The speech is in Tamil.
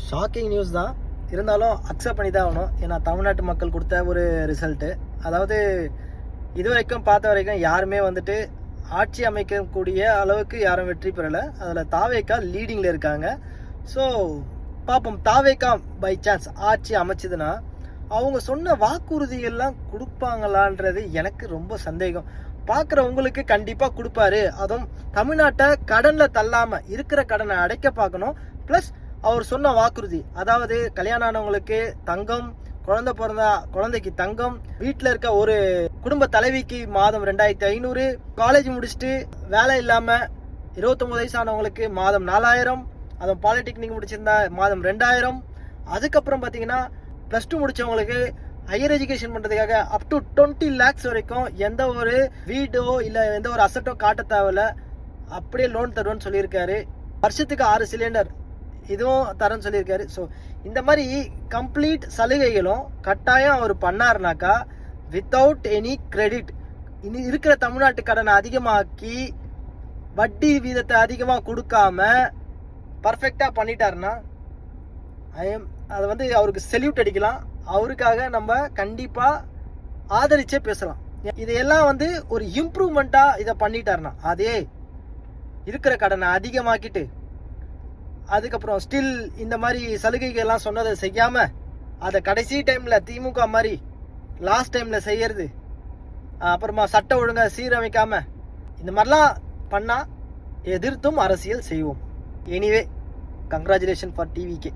ஷாக்கிங் நியூஸ் தான், இருந்தாலும் அக்செப்ட் பண்ணி தான் ஆகணும். ஏன்னா தமிழ்நாட்டு மக்கள் கொடுத்த ஒரு ரிசல்ட்டு. அதாவது இது வரைக்கும் பார்த்த வரைக்கும் யாருமே வந்துட்டு ஆட்சி அமைக்கக்கூடிய அளவுக்கு யாரும் வெற்றி பெறலை. அதில் தாவேக்கா லீடிங்கில் இருக்காங்க. ஸோ பார்ப்போம், தாவேக்கா பை சான்ஸ் ஆட்சி அமைச்சதுன்னா அவங்க சொன்ன வாக்குறுதிகள்லாம் கொடுப்பாங்களான்றது எனக்கு ரொம்ப சந்தேகம். பார்க்குறவங்களுக்கு கண்டிப்பாக கொடுப்பாரு. அதுவும் தமிழ்நாட்டை கடனில் தள்ளாமல் இருக்கிற கடனை அடைக்க பார்க்கணும். ப்ளஸ் அவர் சொன்ன வாக்குறுதி, அதாவது கல்யாணம் ஆனவங்களுக்கு தங்கம், குழந்தை பிறந்தா குழந்தைக்கு தங்கம், வீட்டில் இருக்க ஒரு குடும்ப தலைவிக்கு மாதம் 2500, காலேஜ் முடிச்சுட்டு வேலை இல்லாமல் 29 வயசு ஆனவங்களுக்கு மாதம் 4000, அதுவும் பாலிடெக்னிக் முடிச்சிருந்தா மாதம் 2000. அதுக்கப்புறம் பார்த்தீங்கன்னா +2 முடித்தவங்களுக்கு ஹையர் எஜுகேஷன் பண்ணுறதுக்காக அப் டு 20 lakhs வரைக்கும் எந்த ஒரு வீடோ இல்லை எந்த ஒரு அசட்டோ காட்ட தேவையில்ல, அப்படியே லோன் தருவோன்னு சொல்லியிருக்காரு. வருஷத்துக்கு 6 சிலிண்டர் இதுவும் தரேன்னு சொல்லியிருக்காரு. ஸோ இந்த மாதிரி கம்ப்ளீட் சலுகைகளும் கட்டாயம் அவர் பண்ணாருனாக்கா வித்தவுட் எனி கிரெடிட் இனி இருக்கிற தமிழ்நாட்டு கடனை அதிகமாக்கி வட்டி வீதத்தை அதிகமாக கொடுக்காம பர்ஃபெக்டாக பண்ணிட்டாருன்னா அதை வந்து அவருக்கு செல்யூட் அடிக்கலாம். அவருக்காக நம்ம கண்டிப்பாக ஆதரிச்சே பேசலாம். இதையெல்லாம் வந்து ஒரு இம்ப்ரூவ்மெண்ட்டாக இதை பண்ணிட்டாருன்னா, அதே இருக்கிற கடனை அதிகமாக்கிட்டு அதுக்கப்புறம் ஸ்டில் இந்த மாதிரி சலுகைகள்லாம் சொன்னதை செய்யாமல் அதை கடைசி டைமில் திமுக மாதிரி லாஸ்ட் டைமில் செய்யறது, அப்புறமா சட்ட ஒழுங்கை சீரமைக்காமல் இந்த மாதிரிலாம் பண்ணால் எதிர்த்தும் அரசியல் செய்வோம். Anyway, congratulation for TVK.